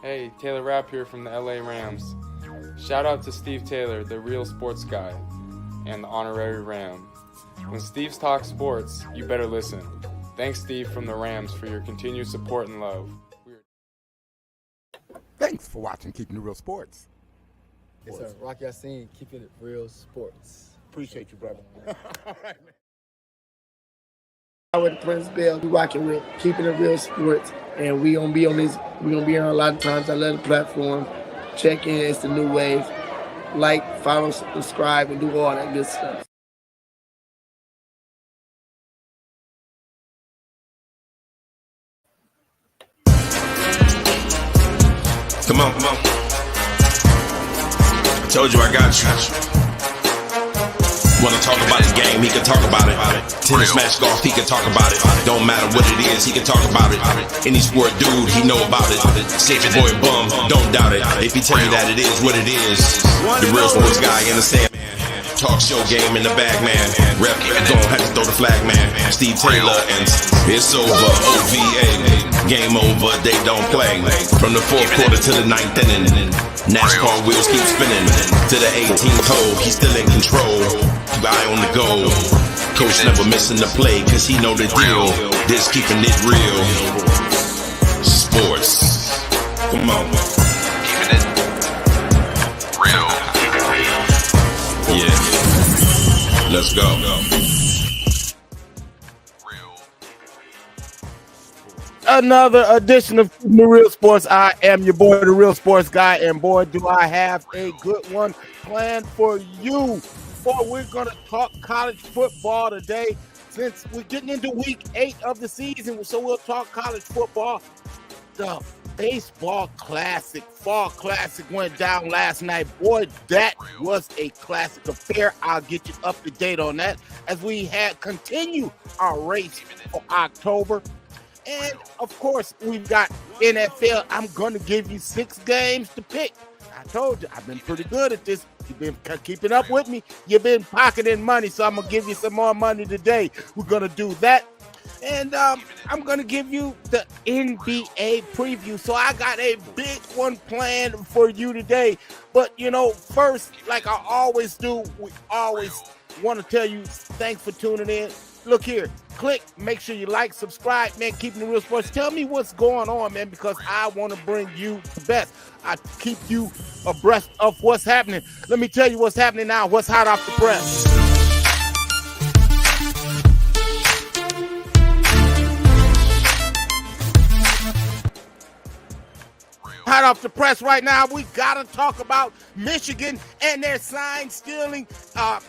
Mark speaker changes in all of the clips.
Speaker 1: Hey, Taylor Rapp here from the LA Rams. Shout out to Steve Taylor, the real sports guy, and the honorary Ram. When Steve's talk sports, you better listen. Thanks, Steve from the Rams, for your continued support and love.
Speaker 2: Thanks for watching Keeping It Real Sports.
Speaker 3: Yes, sir. Rock Yassin, Keeping It Real Sports.
Speaker 2: Appreciate you, brother. All right, man.
Speaker 4: With Prince Bell, we rocking with Keeping It Real Sports, and we gonna be on this. We gonna be on a lot of times. I love the platform. Check in. It's the new wave. Like, follow, subscribe, and do all that good stuff.
Speaker 5: Come on, come on. I told you I got you. Wanna talk about his game, he can talk about it. Tennis, match, golf, he can talk about it. Don't matter what it is, he can talk about it. Any sport dude, he know about it. Safe boy bum, don't doubt it. If he tell you that it is what it is, the real sports guy in the Sandman. Talk show game in the bag, man. Rep, don't have to throw the flag, man. Steve Taylor, and it's over. OVA, game over, they don't play. From the fourth quarter to the ninth inning, NASCAR wheels keep spinning. To the 18th hole, he's still in control. Keep eye on the goal. Coach never missing the play, cause he know the deal. This keeping it real. Sports. Come on. Keeping it real. Yeah. Let's go.
Speaker 6: Another edition of The Real Sports. I am your boy, the Real Sports Guy, and boy, do I have a good one planned for you. Boy, we're going to talk college football today since we're getting into week 8 of the season, so we'll talk college football. The baseball classic, fall classic went down last night. Boy, that was a classic affair. I'll get you up to date on that as we continue our race for October. And, of course, we've got NFL. I'm going to give you 6 games to pick. I told you, I've been pretty good at this. You've been keeping up with me. You've been pocketing money, so I'm going to give you some more money today. We're going to do that. And I'm going to give you the NBA preview. So I got a big one planned for you today. But, first, like I always do, we always want to tell you thanks for tuning in. Look here, make sure you like, subscribe, man, Keeping It Real Sports. Tell me what's going on, man, because I want to bring you the best. I keep you abreast of what's happening. Let me tell you what's happening now, what's hot off the press. Hot off the press right now, we got to talk about Michigan and their sign stealing.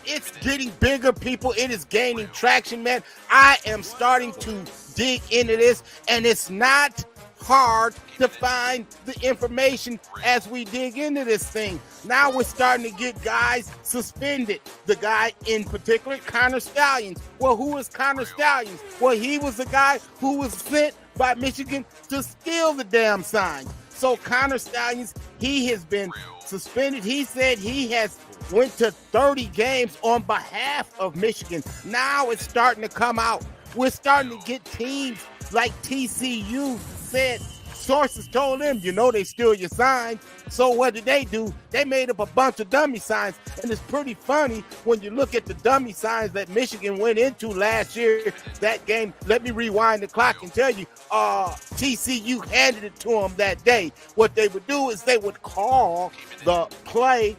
Speaker 6: It's getting bigger, people. It is gaining traction, man. I am starting to dig into this, and it's not hard to find the information as we dig into this thing. Now we're starting to get guys suspended. The guy in particular, Connor Stalions. Well, who is Connor Stalions? Well, he was the guy who was sent by Michigan to steal the damn signs. So Connor Stalions, he has been suspended. He said he has went to 30 games on behalf of Michigan. Now it's starting to come out. We're starting to get teams like TCU said, sources told them, they steal your signs. So what did they do? They made up a bunch of dummy signs. And it's pretty funny when you look at the dummy signs that Michigan went into last year, that game. Let me rewind the clock and tell you, TCU handed it to them that day. What they would do is they would call the play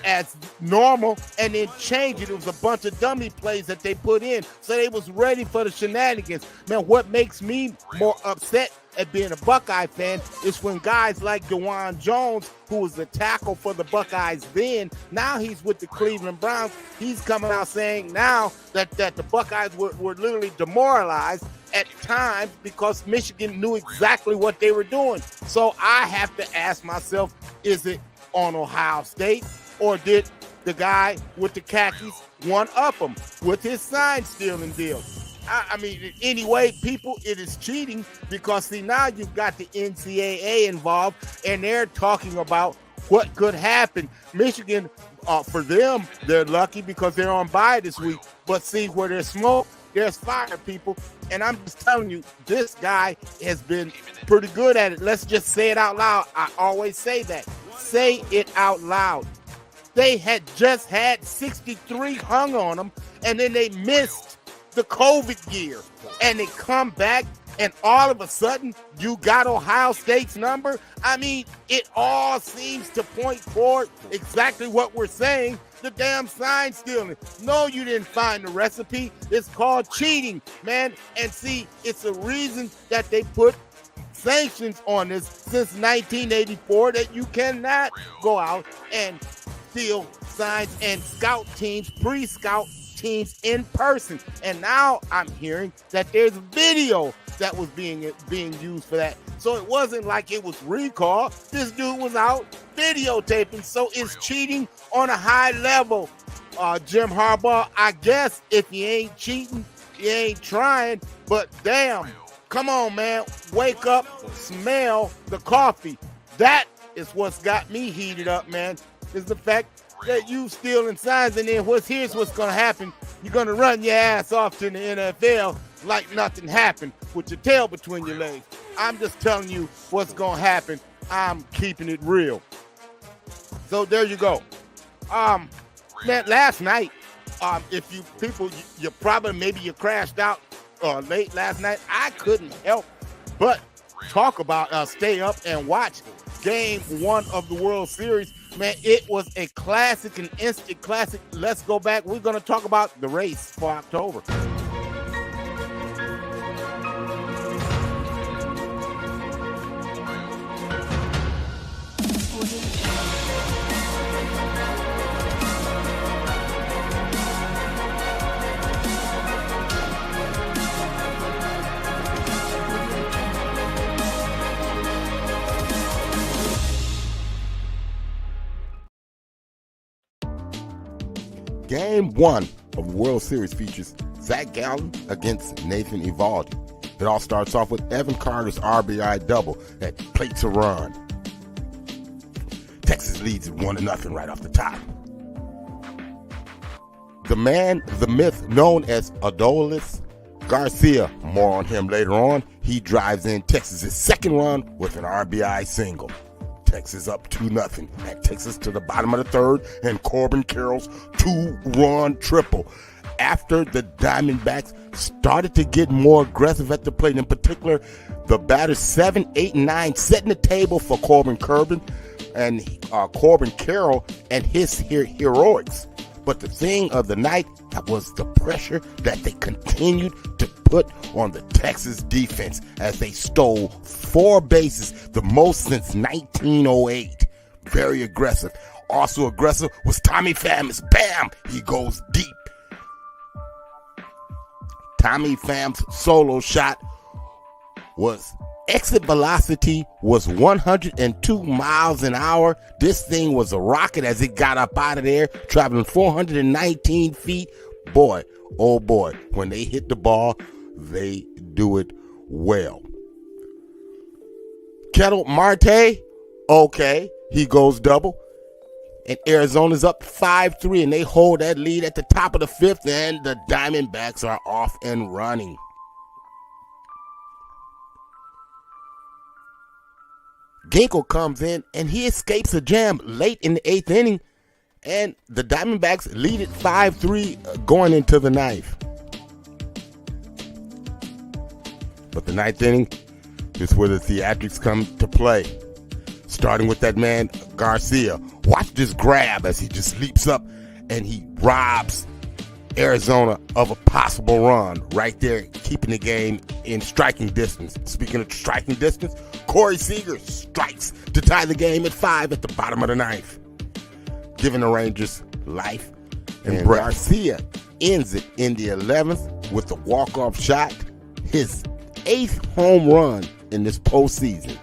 Speaker 6: as normal and then change it. It was a bunch of dummy plays that they put in. So they was ready for the shenanigans. Man, what makes me more upset at being a Buckeye fan is when guys like DeJuan Jones, who was the tackle for the Buckeyes then, now he's with the Cleveland Browns. He's coming out saying now that the Buckeyes were literally demoralized at times because Michigan knew exactly what they were doing. So I have to ask myself, is it on Ohio State, or did the guy with the khakis one-up him with his sign stealing deal? I mean, anyway, people, it is cheating because, see, now you've got the NCAA involved, and they're talking about what could happen. Michigan, for them, they're lucky because they're on bye this week. But see, where there's smoke, there's fire, people. And I'm just telling you, this guy has been pretty good at it. Let's just say it out loud. I always say that. Say it out loud. They had just had 63 hung on them, and then they missed the COVID year. And they come back, and all of a sudden, you got Ohio State's number. I mean, it all seems to point toward exactly what we're saying, the damn sign stealing. No, you didn't find the recipe. It's called cheating, man. And see, it's a reason that they put sanctions on this since 1984, that you cannot go out and steal signs and scout teams, pre-scout teams in person. And now I'm hearing that there's video that was being used for that. So it wasn't like it was recall. This dude was out videotaping. So it's cheating on a high level. Jim Harbaugh, I guess if you ain't cheating, you ain't trying. But damn, come on, man. Wake up, smell the coffee. That is what's got me heated up, man, is the fact that you stealing signs, and then here's what's going to happen. You're going to run your ass off to the NFL like nothing happened with your tail between your legs. I'm just telling you what's going to happen. I'm keeping it real. So there you go. Man, last night, if you probably, maybe you crashed out late last night. I couldn't help but talk about, stay up and watch Game 1 of the World Series. Man, it was a classic, an instant classic. Let's go back. We're going to talk about the race for October.
Speaker 2: Game 1 of the World Series features Zach Gallen against Nathan Eovaldi. It all starts off with Evan Carter's RBI double that plates a run. Texas leads it 1-0 right off the top. The man, the myth, known as Adolis Garcia, more on him later on, he drives in Texas' second run with an RBI single. Texas up 2-0. That takes us to the bottom of the third, and Corbin Carroll's 2-run triple. After the Diamondbacks started to get more aggressive at the plate, in particular, the batters 7, 8, and 9 setting the table for Corbin Carroll and his heroics. But the thing of the night, that was the pressure that they continued to put on the Texas defense as they stole 4 bases, the most since 1908. Very aggressive. Also aggressive was Tommy Pham's. Bam! He goes deep. Tommy Pham's solo shot was exit velocity was 102 miles an hour. This thing was a rocket as it got up out of there, traveling 419 feet. Boy, oh boy, when they hit the ball, they do it well. Ketel Marte, okay, he goes double. And Arizona's up 5-3, and they hold that lead at the top of the 5th, and the Diamondbacks are off and running. Ginkel comes in, and he escapes a jam late in the 8th inning, and the Diamondbacks lead it 5-3 going into the 9th. But the 9th inning is where the theatrics come to play. Starting with that man, Garcia. Watch this grab as he just leaps up and he robs Arizona of a possible run right there, keeping the game in striking distance. Speaking of striking distance, Corey Seager strikes to tie the game at 5 at the bottom of the 9th, giving the Rangers life. And Garcia ends it in the 11th with a walk-off shot, his 8th home run in this postseason.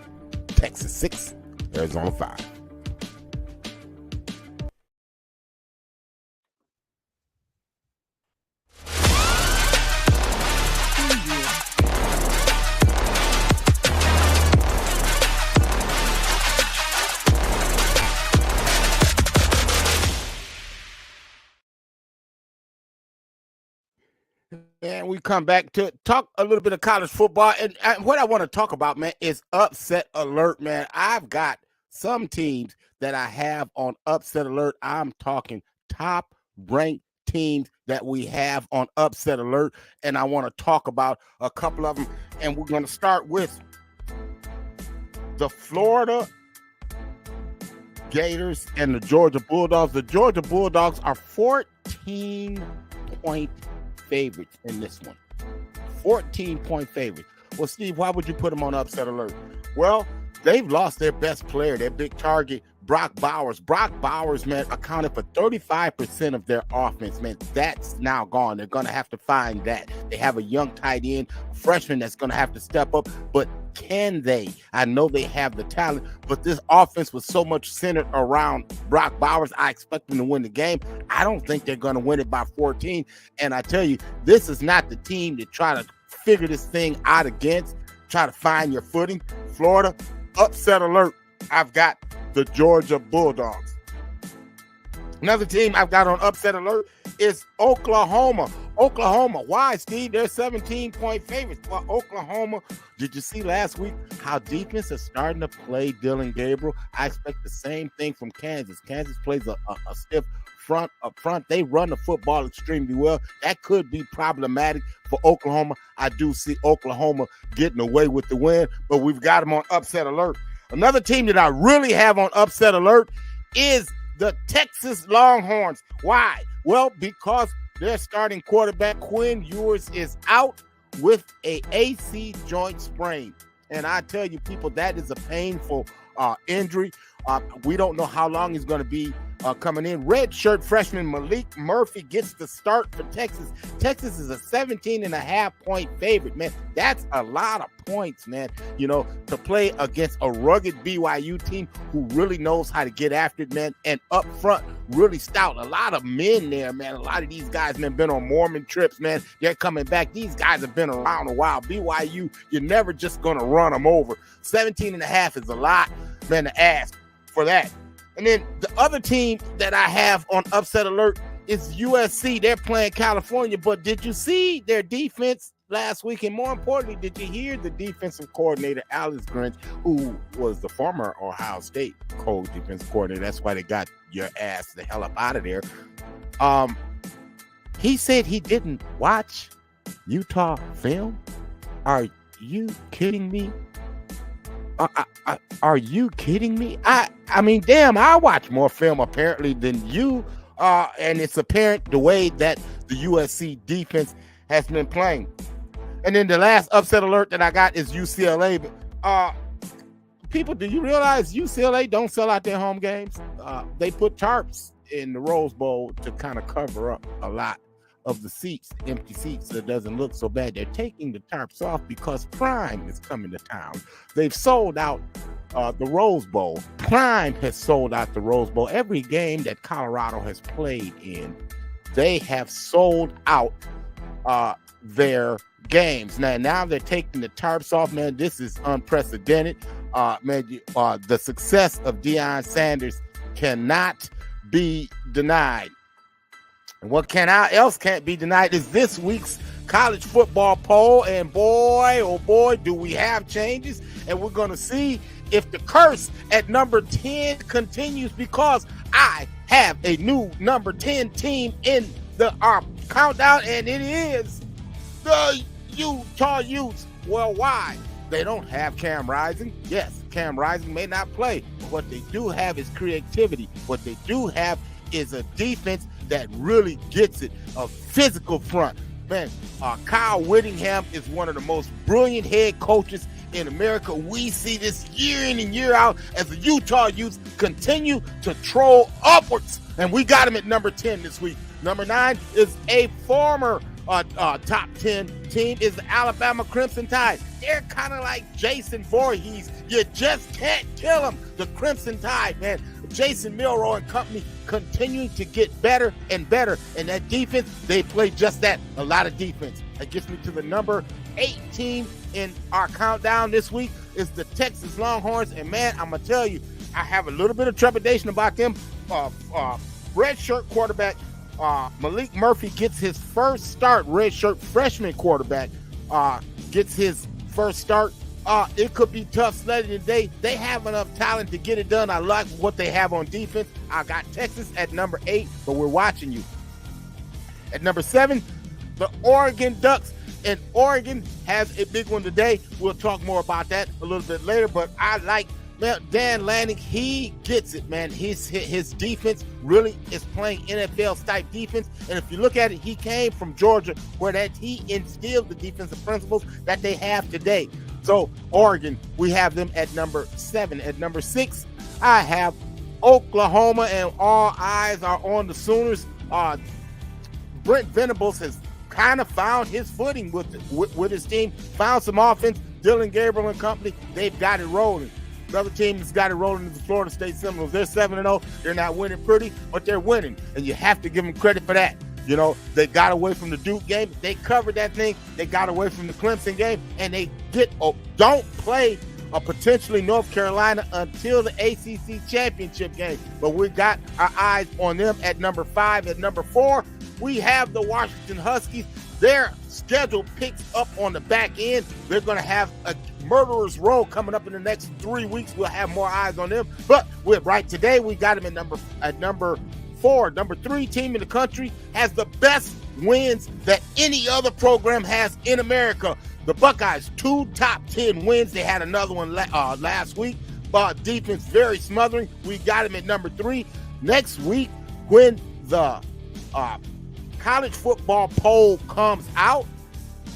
Speaker 2: Texas 6, Arizona 5.
Speaker 6: And we come back to talk a little bit of college football. And what I want to talk about, man, is upset alert, man. I've got some teams that I have on upset alert. I'm talking top ranked teams that we have on upset alert. And I want to talk about a couple of them. And we're going to start with the Florida Gators and the Georgia Bulldogs. The Georgia Bulldogs are 14-point favorites in this one. 14-point favorite. Well, Steve, why would you put them on upset alert? Well, they've lost their best player, their big target, Brock Bowers. Brock Bowers, man, accounted for 35% of their offense, man. That's now gone. They're going to have to find that. They have a young tight end, a freshman that's going to have to step up, but can they? I know they have the talent, but this offense was so much centered around Brock Bowers. I expect them to win the game. I don't think they're going to win it by 14. And I tell you, this is not the team to try to figure this thing out against, try to find your footing. Florida, upset alert. I've got the Georgia Bulldogs. Another team I've got on upset alert is Oklahoma. Oklahoma. Why, Steve? They're 17-point favorites. Well, Oklahoma, did you see last week how defense is starting to play Dylan Gabriel? I expect the same thing from Kansas. Kansas plays a stiff front up front. They run the football extremely well. That could be problematic for Oklahoma. I do see Oklahoma getting away with the win, but we've got them on upset alert. Another team that I really have on upset alert is the Texas Longhorns. Why? Well, because their starting quarterback, Quinn Ewers, is out with a AC joint sprain. And I tell you, people, that is a painful injury. We don't know how long he's going to be coming in. Redshirt freshman Malik Murphy gets the start for Texas. Texas is a 17.5-point favorite, man. That's a lot of points, man, you know, to play against a rugged BYU team who really knows how to get after it, man, and up front, really stout. A lot of men there, man. A lot of these guys, man, been on Mormon trips, man. They're coming back. These guys have been around a while. BYU, you're never just going to run them over. 17.5 is a lot, man, to ask for that. And then the other team that I have on upset alert is USC. They're playing California, but did you see their defense last week? And more importantly, did you hear the defensive coordinator, Alex Grinch, who was the former Ohio State co-defensive coordinator? That's why they got your ass the hell up out of there. He said he didn't watch Utah film. Are you kidding me? Are you kidding me? I mean, damn, I watch more film apparently than you. And it's apparent the way that the USC defense has been playing. And then the last upset alert that I got is UCLA. People, do you realize UCLA don't sell out their home games? They put tarps in the Rose Bowl to kind of cover up a lot of the seats, empty seats, so it doesn't look so bad. They're taking the tarps off because Prime is coming to town. They've sold out the Rose Bowl. Prime has sold out the Rose Bowl. Every game that Colorado has played in, they have sold out their games. Now they're taking the tarps off, man. This is unprecedented. The success of Deion Sanders cannot be denied. And what else can't be denied is this week's college football poll. And boy, oh boy, do we have changes. And we're going to see if the curse at number 10 continues, because I have a new number 10 team in our countdown, and it is the Utah Utes. Well, why? They don't have Cam Rising. Yes, Cam Rising may not play, but what they do have is creativity. What they do have is a defense that really gets it, a physical front. Man, Kyle Whittingham is one of the most brilliant head coaches in America. We see this year in and year out as the Utah Utes continue to troll upwards. And we got him at number 10 this week. Number 9 is a former top 10 team, is the Alabama Crimson Tide. They're kind of like Jason Voorhees. You just can't kill them. The Crimson Tide, man. Jason Milroe and company continuing to get better and better. And that defense, they play just that, a lot of defense. That gets me to the number 8 team in our countdown this week is the Texas Longhorns. And man, I'm going to tell you, I have a little bit of trepidation about them. Redshirt quarterback Malik Murphy gets his first start. Redshirt freshman quarterback gets his first start. It could be tough sledding today. They have enough talent to get it done. I like what they have on defense. I got Texas at number 8, but we're watching you. At number 7, the Oregon Ducks. And Oregon has a big one today. We'll talk more about that a little bit later, but I like Dan Lanning. He gets it, man. His defense really is playing NFL-type defense. And if you look at it, he came from Georgia, where he instilled the defensive principles that they have today. So Oregon, we have them at number 7. At number 6, I have Oklahoma, and all eyes are on the Sooners. Brent Venables has kind of found his footing with his team, found some offense. Dylan Gabriel and company, they've got it rolling. The other team that's got it rolling is the Florida State Seminoles. They're 7-0. They're not winning pretty, but they're winning, and you have to give them credit for that. You know, they got away from the Duke game. They covered that thing. They got away from the Clemson game, and they don't play potentially North Carolina until the ACC championship game. But we got our eyes on them at number 5. At number 4, we have the Washington Huskies. Their schedule picks up on the back end. They're going to have a murderer's row coming up in the next 3 weeks. We'll have more eyes on them. But we're right today. We got them at number 4. Number 3 team in the country has the best wins that any other program has in America. The Buckeyes, 2 top 10 wins. They had another one last week. Defense very smothering. We got them at number 3. Next week, when the college football poll comes out,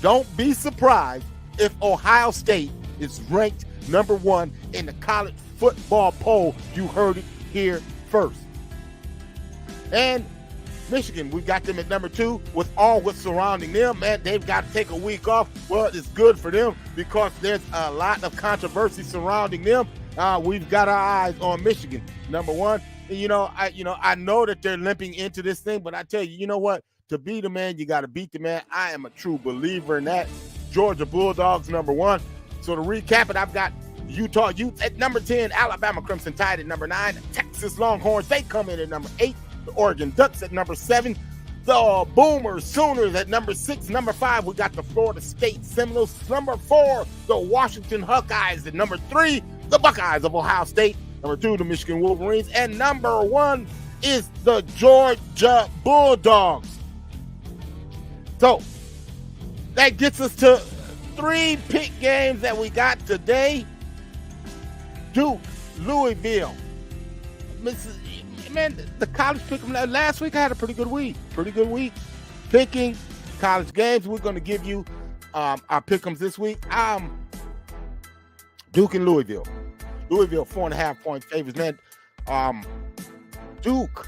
Speaker 6: don't be surprised if Ohio State is ranked number 1 in the college football poll. You heard it here first. And Michigan, we got them at number 2 with all what's surrounding them. Man, they've got to take a week off. Well, it's good for them because there's a lot of controversy surrounding them. We've got our eyes on Michigan, number 1. And, I know that they're limping into this thing, but I tell you, you know what? To be the man, you got to beat the man. I am a true believer in that. Georgia Bulldogs, number 1. So to recap it, I've got Utah Utes at number 10, Alabama Crimson Tide at number 9, Texas Longhorns, they come in at number 8, the Oregon Ducks at number 7, the Boomers Sooners at number 6. Number 5, we got the Florida State Seminoles. Number 4, the Washington Huskies at number 3, the Buckeyes of Ohio State. Number 2, the Michigan Wolverines. And number 1 is the Georgia Bulldogs. So that gets us to 3 pick games that we got today. Duke, Louisville. Man, the college pick last week I had a pretty good week. Picking college games. We're going to give you our pick'ems this week. Duke and Louisville. Louisville 4.5-point favorites. Man, Duke.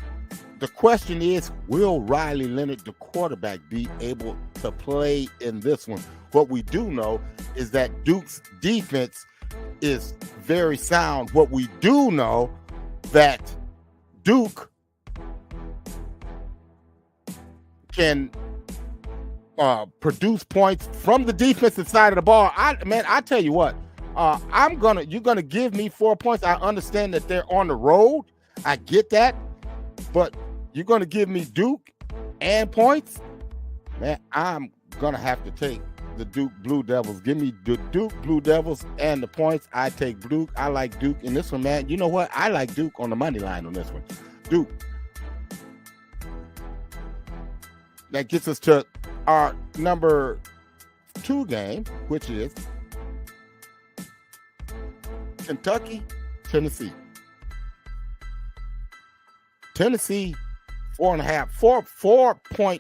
Speaker 6: The question is, will Riley Leonard, the quarterback, be able to play in this one? What we do know is that Duke's defense is very sound. What we do know that Duke can produce points from the defensive side of the ball. I tell you what, you're gonna give me 4 points. I understand that they're on the road. I get that, but you're going to give me Duke and points? Man, I'm going to have to take the Duke Blue Devils. Give me the Duke Blue Devils and the points. I take Duke. I like Duke in this one, man. You know what? I like Duke on the money line on this one. Duke. That gets us to our number 2 game, which is Kentucky, Tennessee. Tennessee, 4.5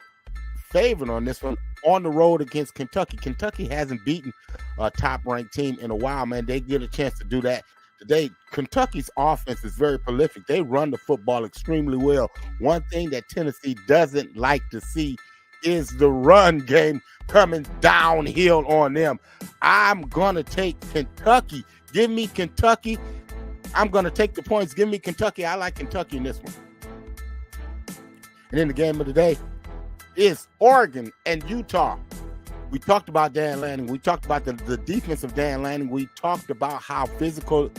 Speaker 6: favorite on this one on the road against Kentucky. Kentucky hasn't beaten a top-ranked team in a while, man. They get a chance to do that today. Kentucky's offense is very prolific. They run the football extremely well. One thing that Tennessee doesn't like to see is the run game coming downhill on them. I'm going to take Kentucky. Give me Kentucky. I'm going to take the points. Give me Kentucky. I like Kentucky in this one. And then the game of the day is Oregon and Utah. We talked about Dan Lanning. We talked about the defense of Dan Lanning. We talked about how physical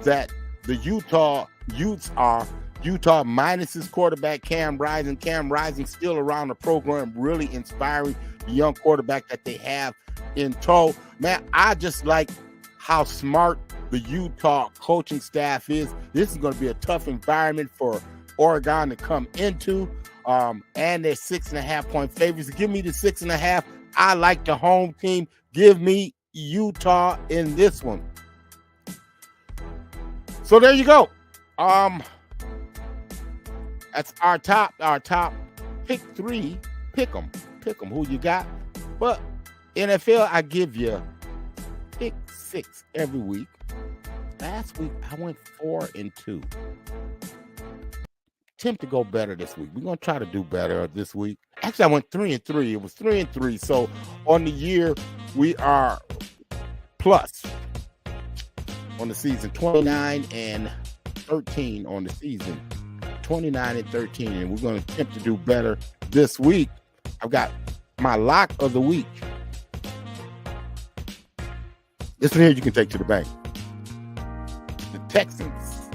Speaker 6: that the Utah Utes are. Utah minus his quarterback, Cam Rising. Cam Rising still around the program, really inspiring the young quarterback that they have in tow. Man, I just like how smart the Utah coaching staff is. This is going to be a tough environment for Oregon to come into. And they're 6.5-point favorites. Give me the 6.5. I like the home team. Give me Utah in this one. So there you go. That's our top pick 3. Pick 'em who you got. But NFL, I give you pick 6 every week. Last week I went 4-2. Attempt to go better this week. We're gonna try to do better this week. Actually, I went 3-3. It was 3-3. So on the year, we are plus on the season 29-13 on the season. 29-13, and we're going to attempt to do better this week. I've got my lock of the week. This one here you can take to the bank. The Texans,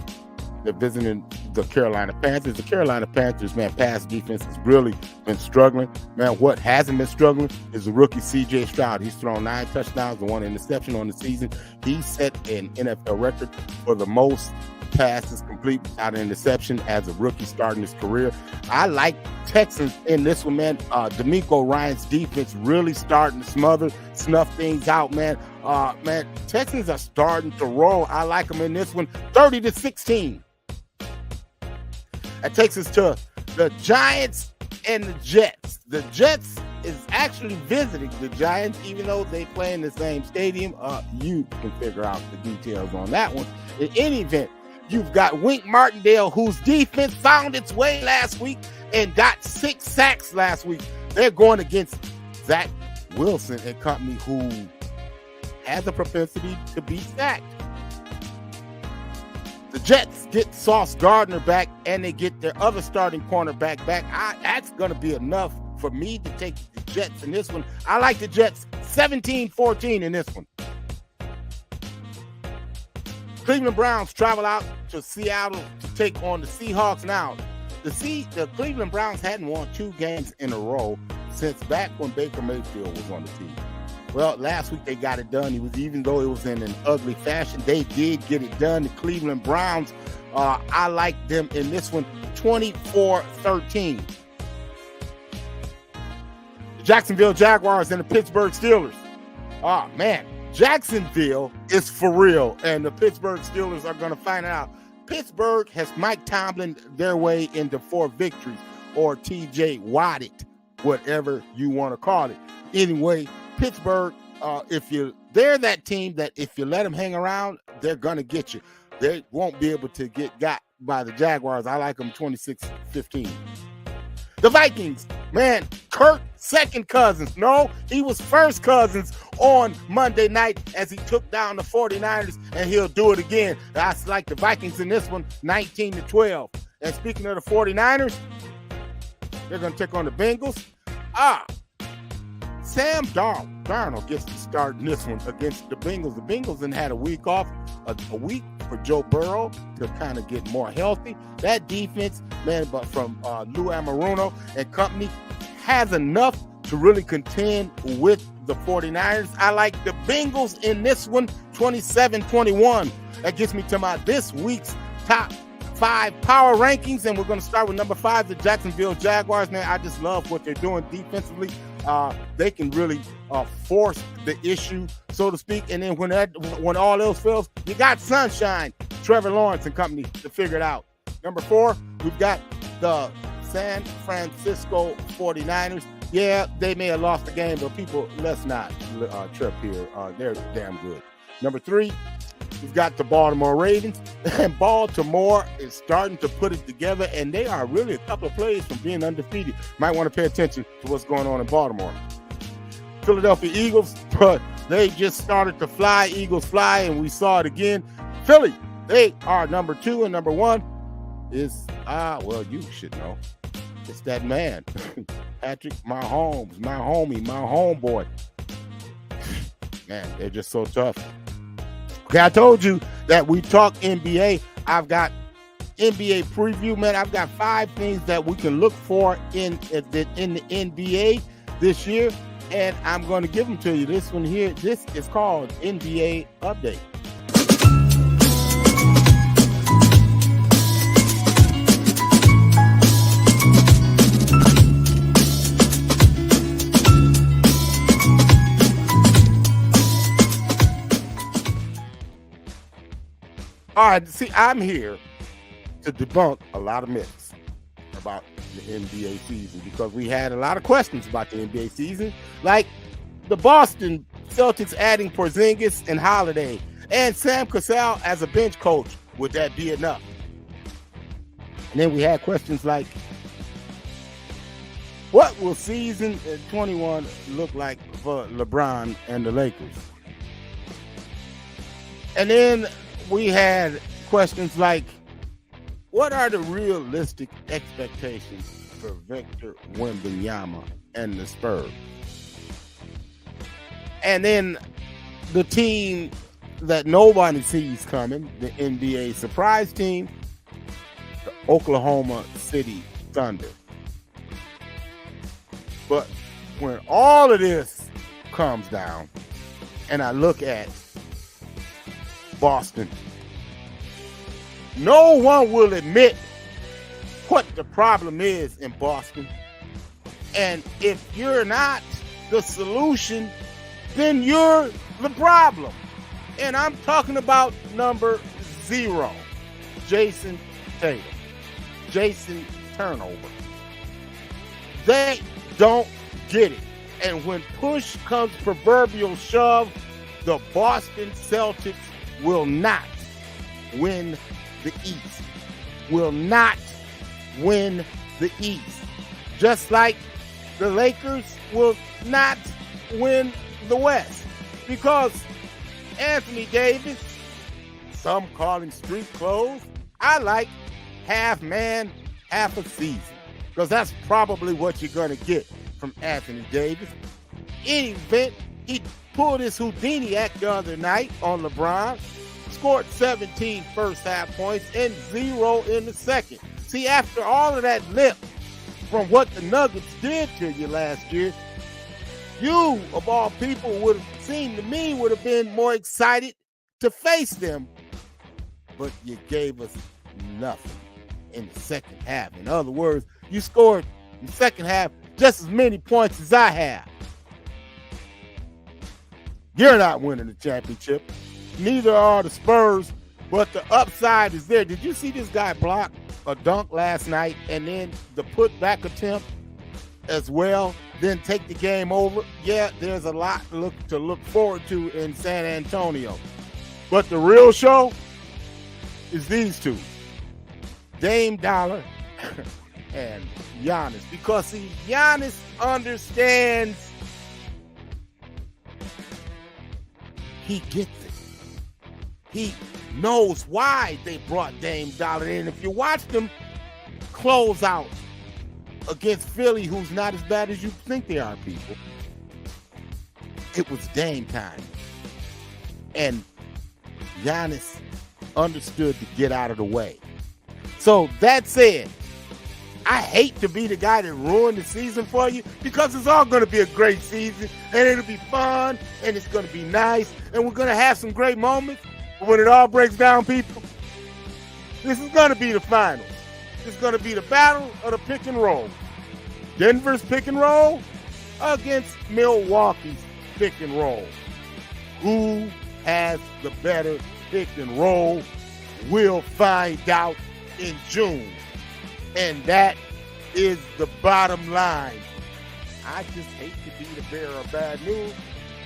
Speaker 6: they're visiting the Carolina Panthers. The Carolina Panthers, man, pass defense has really been struggling. Man, what hasn't been struggling is the rookie C.J. Stroud. He's thrown 9 touchdowns and 1 interception on the season. He set an NFL record for the most passes complete without an interception as a rookie starting his career. I like Texans in this one, man. D'Amico Ryan's defense really starting to snuff things out, man. Man, Texans are starting to roll. I like them in this one, 30-16. That takes us to the Giants and the Jets. The Jets is actually visiting the Giants, even though they play in the same stadium. You can figure out the details on that one. In any event, you've got Wink Martindale, whose defense found its way last week and got 6 sacks last week. They're going against Zach Wilson and company, who has a propensity to be sacked. The Jets get Sauce Gardner back, and they get their other starting cornerback back. That's going to be enough for me to take the Jets in this one. I like the Jets 17-14 in this one. Cleveland Browns travel out to Seattle to take on the Seahawks. Now, the Cleveland Browns hadn't won 2 games in a row since back when Baker Mayfield was on the team. Well, last week they got it done. Even though it was in an ugly fashion, they did get it done. The Cleveland Browns, I like them in this one, 24-13. The Jacksonville Jaguars and the Pittsburgh Steelers. Oh, man. Jacksonville is for real, and the Pittsburgh Steelers are going to find out. Pittsburgh has Mike Tomlin their way into 4 victories, or TJ Watt it, whatever you want to call it. Anyway, Pittsburgh, they're that team that if you let them hang around, they're going to get you. They won't be able to get got by the Jaguars. I like them 26-15. The Vikings, man, Kirk second cousins. No, he was first cousins on Monday night as he took down the 49ers, and he'll do it again. I like the Vikings in this one, 19-12. And speaking of the 49ers, they're going to take on the Bengals. Sam Darnold gets to start in this one against the Bengals. The Bengals had a week off, a week for Joe Burrow to kind of get more healthy. That defense, man, but from Lou Anarumo and company, has enough to really contend with the 49ers. I like the Bengals in this one, 27-21. That gets me to this week's top 5 power rankings, and we're going to start with number 5, the Jacksonville Jaguars. Man, I just love what they're doing defensively. They can really force the issue, so to speak. And then when all else fails, you got Sunshine, Trevor Lawrence and company to figure it out. Number 4, we've got the San Francisco 49ers. Yeah, they may have lost the game, but people, let's not trip here. They're damn good. Number 3, we've got the Baltimore Ravens, and Baltimore is starting to put it together, and they are really a couple of plays from being undefeated. Might want to pay attention to what's going on in Baltimore. Philadelphia Eagles, but they just started to fly. Eagles fly, and we saw it again. Philly, they are number 2, and number 1 is, well, you should know. It's that man, Patrick Mahomes, my homie, my homeboy. Man, they're just so tough. Okay, I told you that we talk NBA. I've got NBA preview, man. I've got 5 things that we can look for in the NBA this year, and I'm going to give them to you. This one here, this is called NBA Update. All right, see, I'm here to debunk a lot of myths about the NBA season because we had a lot of questions about the NBA season, like the Boston Celtics adding Porzingis and Holiday and Sam Cassell as a bench coach. Would that be enough? And then we had questions like, what will season 21 look like for LeBron and the Lakers? And then we had questions like, what are the realistic expectations for Victor Wembanyama and the Spurs? And then the team that nobody sees coming, the NBA surprise team, the Oklahoma City Thunder. But when all of this comes down and I look at Boston, no one will admit what the problem is in Boston. And if you're not the solution, then you're the problem. And I'm talking about number 0, Jason Tatum. Jason Turnover. They don't get it. And when push comes proverbial shove, the Boston Celtics will not win the East. Will not win the East. Just like the Lakers will not win the West. Because Anthony Davis, some call him street clothes, I like half man, half a season. Because that's probably what you're going to get from Anthony Davis. In event, he pulled his Houdini act the other night on LeBron, scored 17 first half points and 0 in the second. See, after all of that lip from what the Nuggets did to you last year, you, of all people, would have seemed to me would have been more excited to face them. But you gave us nothing in the second half. In other words, you scored in the second half just as many points as I have. You're not winning the championship. Neither are the Spurs, but the upside is there. Did you see this guy block a dunk last night and then the putback attempt as well, then take the game over? Yeah, there's a lot to look forward to in San Antonio. But the real show is these two, Dame Dollar and Giannis. Because, see, Giannis understands. He gets it. He knows why they brought Dame Dollar in. If you watched him close out against Philly, who's not as bad as you think they are, people, it was Dame time. And Giannis understood to get out of the way. So that said, I hate to be the guy that ruined the season for you, because it's all going to be a great season and it'll be fun and it's going to be nice and we're going to have some great moments. But when it all breaks down, people, this is going to be the finals. It's going to be the battle of the pick and roll. Denver's pick and roll against Milwaukee's pick and roll. Who has the better pick and roll? We'll find out in June. And that is the bottom line. I just hate to be the bearer of bad news,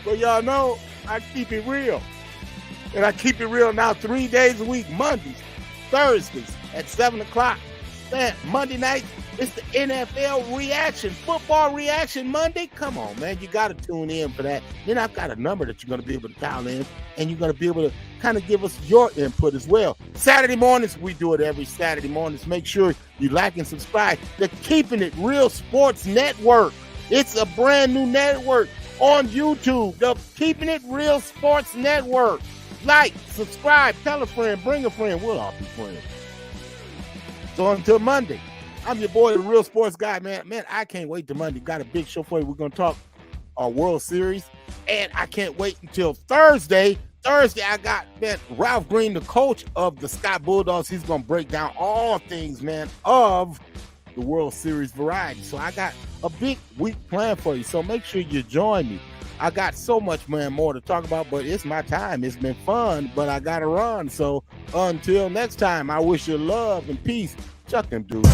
Speaker 6: but y'all know I keep it real. And I keep it real now 3 days a week, Mondays, Thursdays at 7 o'clock. Man, Monday night, it's the NFL reaction, football reaction Monday. Come on, man, you got to tune in for that. Then I've got a number that you're going to be able to dial in, and you're going to be able to kind of give us your input as well. Saturday mornings, we do it every Saturday mornings. Make sure you like and subscribe. The Keeping It Real Sports Network. It's a brand new network on YouTube, the Keeping It Real Sports Network. Like, subscribe, tell a friend, bring a friend. We'll all be friends. So until Monday, I'm your boy, the Real Sports Guy, man. Man, I can't wait till Monday. Got a big show for you. We're going to talk our World Series. And I can't wait until Thursday. Thursday, I got, man, Ralph Green, the coach of the Scott Bulldogs. He's going to break down all things, man, of the World Series variety. So I got a big week planned for you. So make sure you join me. I got so much, man, more to talk about, but it's my time. It's been fun, but I got to run. So until next time, I wish you love and peace. Chuck them, dude.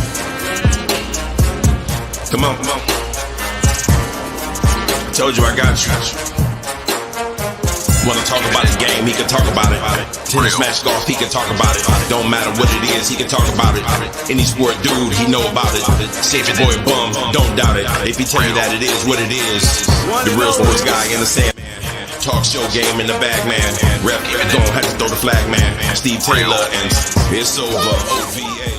Speaker 5: Come on. I told you I got you. Wanna talk about his game, he can talk about it. Tennis, match, golf, he can talk about it. Don't matter what it is, he can talk about it. Any sport, dude, he know about it. Save your boy bum, don't doubt it. If he tell you that it is what it is, the Real Sports Guy in the sand. Talk show game in the bag, man. Rep, gon' have to throw the flag, man. Steve Taylor, and it's over. OVA.